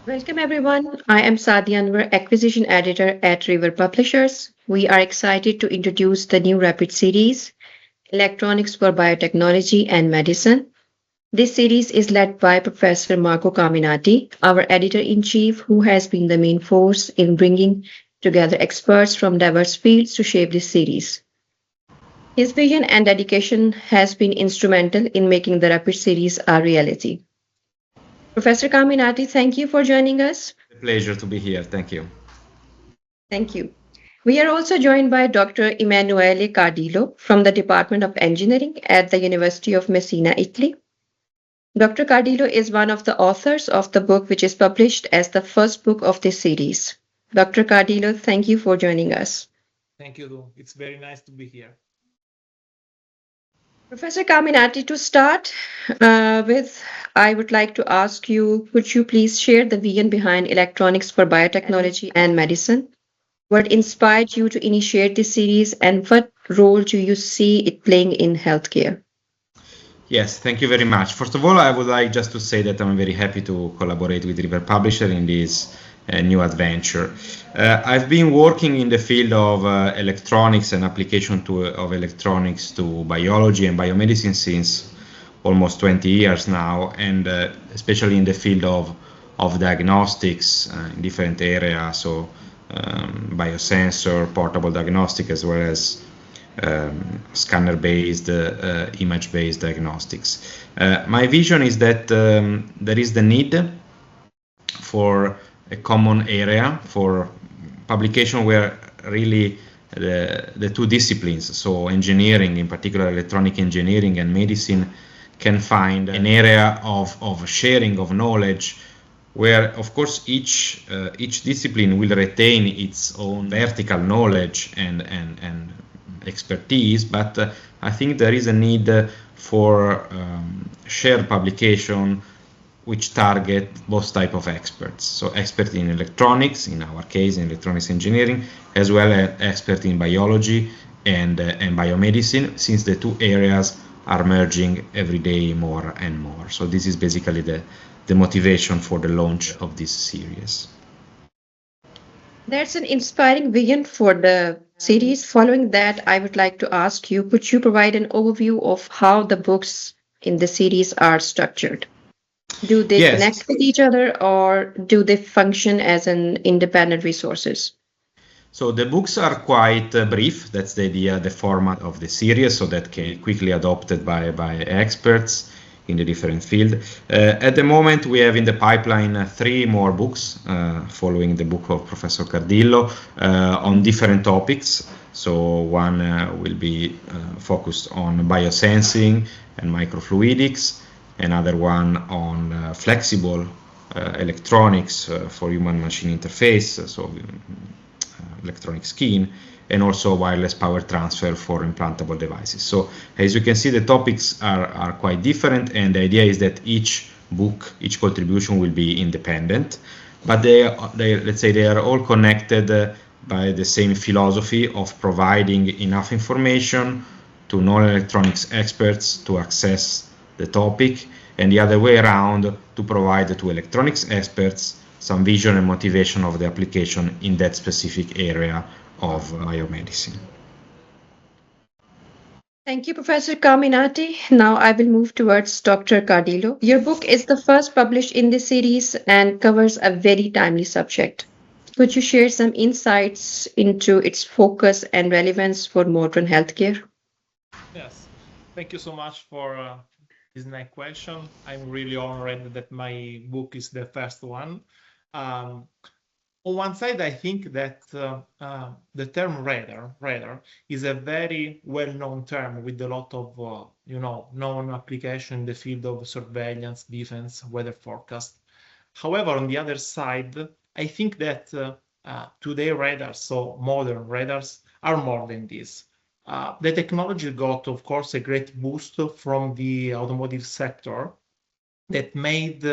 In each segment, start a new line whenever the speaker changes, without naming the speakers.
Welcome everyone. I am Sadi Anwar, Acquisition Editor at River Publishers. We are excited to introduce the new rapid series, Electronics for Biotechnology and Medicine. This series is led by Professor Marco Carminati, our editor in chief, who has been the main force in bringing together experts from diverse fields to shape this series. His vision and dedication has been instrumental in making the rapid series a reality. Professor Carminati, thank you for joining us.
A pleasure to be here. Thank you.
Thank you. We are also joined by Dr. Emanuele Cardillo from the Department of Engineering at the University of Messina, Italy. Dr. Cardillo is one of the authors of the book which is published as the first book of this series. Dr. Cardillo, thank you for joining us.
Thank you. It's very nice to be here.
Professor Carminati, to start with, I would like to ask you, could you please share the vision behind electronics for biotechnology and medicine? What inspired you to initiate this series, and what role do you see it playing in healthcare?
Yes, thank you very much. First of all, I would like just to say that I'm very happy to collaborate with River Publisher in this new adventure. I've been working in the field of electronics and application of electronics to biology and biomedicine since almost 20 years now, and especially in the field of diagnostics in different areas, so biosensor, portable diagnostic, as well as scanner-based, image-based diagnostics. My vision is that there is the need for a common area for publication where really the two disciplines, so engineering, in particular electronic engineering and medicine, can find an area of sharing of knowledge where, of course, each discipline will retain its own vertical knowledge and expertise, but I think there is a need for shared publication which target both type of experts. So expert in electronics, in our case, in electronics engineering, as well as expert in biology and biomedicine, since the two areas are merging every day more and more. So this is basically the motivation for the launch of this series.
That's an inspiring vision for the series. Following that, I would like to ask you, could you provide an overview of how the books in the series are structured? Do they
Yes.
connect with each other, or do they function as an independent resources?
So the books are quite brief. That's the idea, the format of the series, so that can be quickly adopted by experts in the different field. At the moment, we have in the pipeline 3 more books following the book of Professor Cardillo on different topics. So one will be focused on biosensing and microfluidics, another one on flexible electronics for human-machine interface, so electronic skin, and also wireless power transfer for implantable devices. So as you can see, the topics are quite different, and the idea is that each book, each contribution will be independent, but let's say they are all connected by the same philosophy of providing enough information to non-electronics experts to access the topic, and the other way around, to provide to electronics experts some vision and motivation of the application in that specific area of biomedicine.
Thank you, Professor Carminati. Now I will move towards Dr. Cardillo. Your book is the first published in this series and covers a very timely subject. Could you share some insights into its focus and relevance for modern healthcare?
Yes. Thank you so much for this nice question. I'm really honored that my book is the first one. On one side, I think that the term radar is a very well-known term with a lot of known application in the field of surveillance, defense, weather forecast. However, on the other side, I think that today radars, so modern radars, are more than this. The technology got, of course, a great boost from the automotive sector that made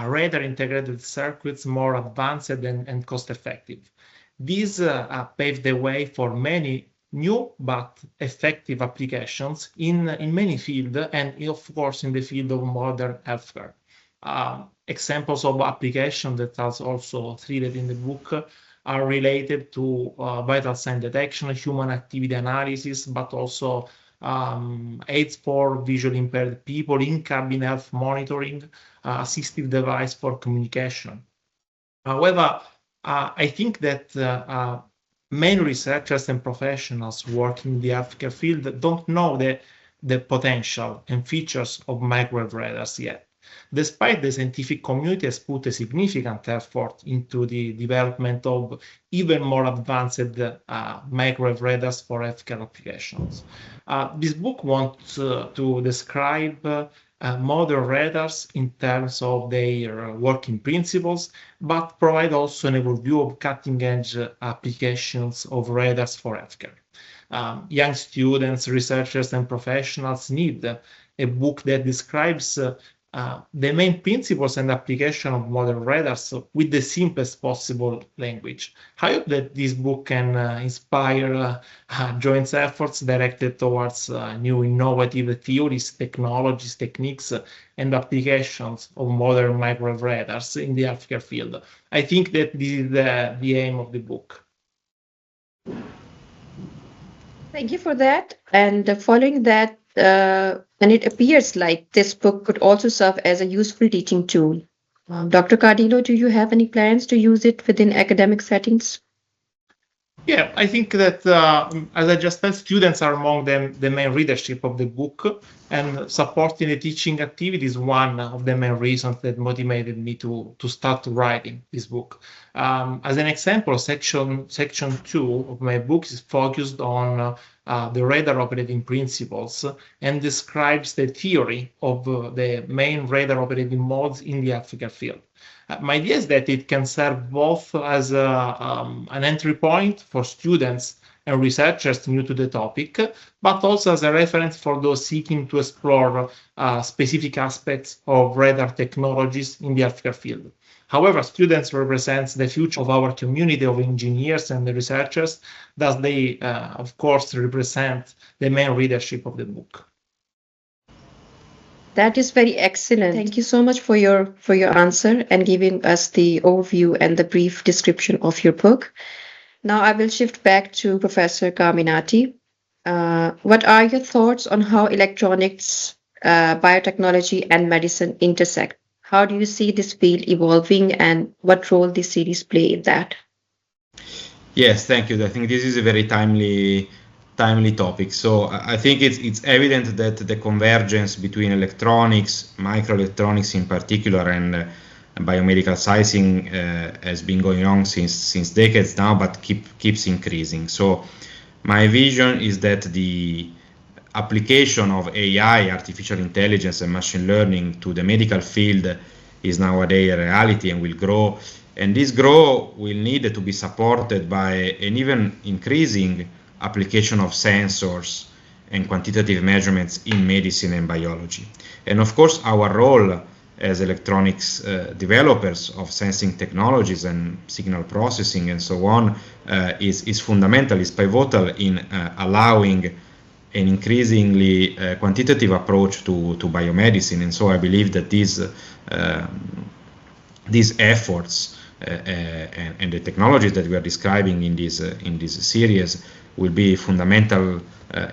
radar integrated circuits more advanced and cost-effective. This paved the way for many new but effective applications in many fields, and of course in the field of modern healthcare. examples of application that are also treated in the book are related to vital sign detection, human activity analysis, but also aids for visually impaired people, in-cabin health monitoring, assistive device for communication. However, I think that many researchers and professionals working in the healthcare field don't know the potential and features of microwave radars yet, despite the scientific community has put a significant effort into the development of even more advanced microwave radars for healthcare applications. This book wants to describe modern radars in terms of their working principles, but provide also an overview of cutting-edge applications of radars for healthcare. Young students, researchers, and professionals need a book that describes the main principles and application of modern radars with the simplest possible language. I hope that this book can inspire joint efforts directed towards new innovative theories, technologies, techniques, and applications of modern microwave radars in the healthcare field. I think that this is the aim of the book.
Thank you for that. And following that, and it appears like this book could also serve as a useful teaching tool. Dr. Cardillo, do you have any plans to use it within academic settings?
Yeah, I think that, as I just said, students are among them the main readership of the book, and supporting the teaching activity is one of the main reasons that motivated me to start writing this book. As an example, section 2 of my book is focused on the radar operating principles and describes the theory of the main radar operating modes in the healthcare field. My idea is that it can serve both as an entry point for students and researchers new to the topic, but also as a reference for those seeking to explore specific aspects of radar technologies in the healthcare field. However, students represent the future of our community of engineers and researchers, thus they, of course, represent the main readership of the book.
That is very excellent. Thank you so much for your answer and giving us the overview and the brief description of your book. Now I will shift back to Professor Carminati. What are your thoughts on how electronics, biotechnology, and medicine intersect? How do you see this field evolving, and what role this series play in that?
Yes, thank you. I think this is a very timely topic. So I think it's evident that the convergence between electronics, microelectronics in particular, and biomedical sizing has been going on since decades now, but keeps increasing. So my vision is that the application of AI, artificial intelligence, and machine learning to the medical field is nowadays a reality and will grow. And this growth will need to be supported by an even increasing application of sensors and quantitative measurements in medicine and biology. And of course, our role as electronics developers of sensing technologies and signal processing and so on is fundamental, is pivotal in allowing an increasingly quantitative approach to biomedicine. And so I believe that these efforts and the technologies that we are describing in this series will be fundamental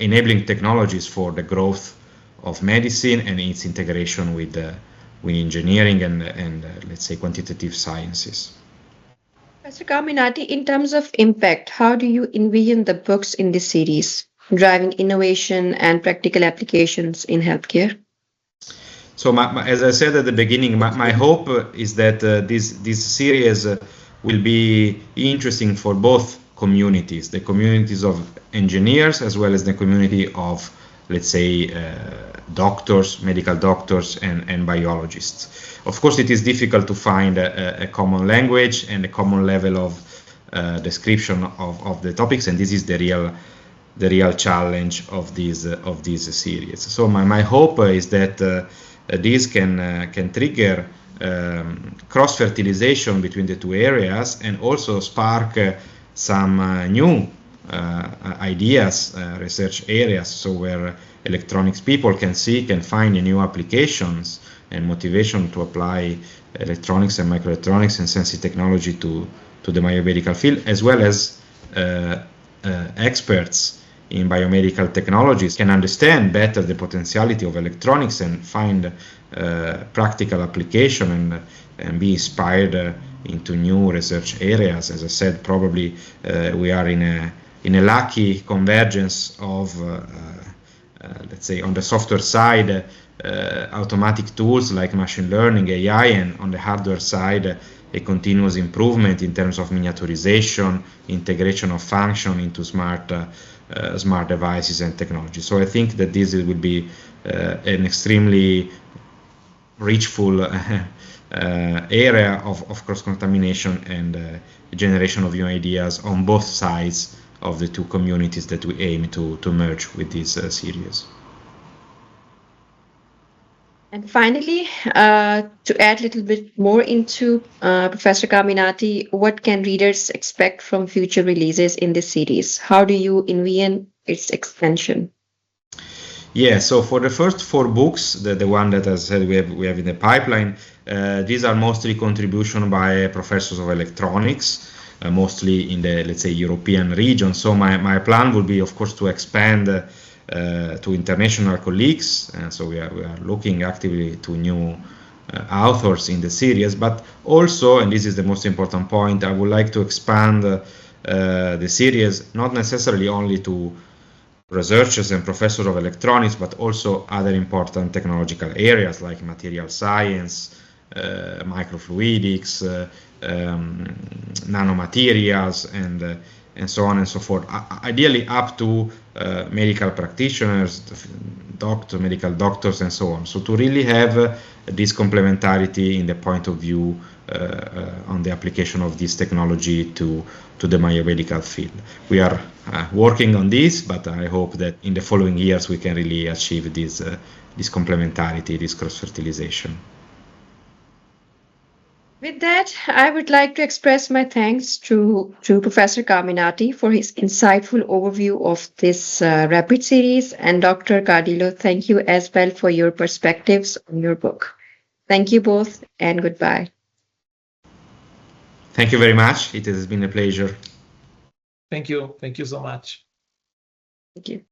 enabling technologies for the growth of medicine and its integration with engineering and let's say quantitative sciences.
Professor Carminati, in terms of impact, how do you envision the books in this series driving innovation and practical applications in healthcare?
So as I said at the beginning, my hope is that this series will be interesting for both communities, the communities of engineers as well as the community of, let's say, doctors, medical doctors, and biologists. Of course, it is difficult to find a common language and a common level of description of the topics, and this is the real challenge of this series. So my hope is that this can trigger cross-fertilization between the two areas and also spark some new ideas, research areas, so where electronics people can seek and find new applications and motivation to apply electronics and microelectronics and sensing technology to the biomedical field, as well as experts in biomedical technologies can understand better the potentiality of electronics and find practical application and be inspired into new research areas. As I said, probably we are in a lucky convergence of, let's say, on the software side, automatic tools like machine learning, AI, and on the hardware side, a continuous improvement in terms of miniaturization, integration of function into smart devices and technology. So I think that this will be an extremely richful area of cross-contamination and generation of new ideas on both sides of the two communities that we aim to merge with this series.
And finally, to add a little bit more into Professor Carminati, what can readers expect from future releases in this series? How do you envision its expansion?
Yeah, so for the first 4 books, the one that, as I said, we have in the pipeline, these are mostly contribution by professors of electronics, mostly in the, let's say, European region. So my plan would be, of course, to expand to international colleagues. So we are looking actively to new authors in the series, but also, and this is the most important point, I would like to expand the series not necessarily only to researchers and professors of electronics, but also other important technological areas like material science, microfluidics, nanomaterials, and so on and so forth. Ideally up to medical practitioners, medical doctors, and so on. So to really have this complementarity in the point of view on the application of this technology to the biomedical field. We are working on this, but I hope that in the following years we can really achieve this complementarity, this cross-fertilization.
With that, I would like to express my thanks to Professor Carminati for his insightful overview of this rapid series, and Dr. Cardillo, thank you as well for your perspectives on your book. Thank you both, and goodbye.
Thank you very much. It has been a pleasure.
Thank you. Thank you so much.
Thank you.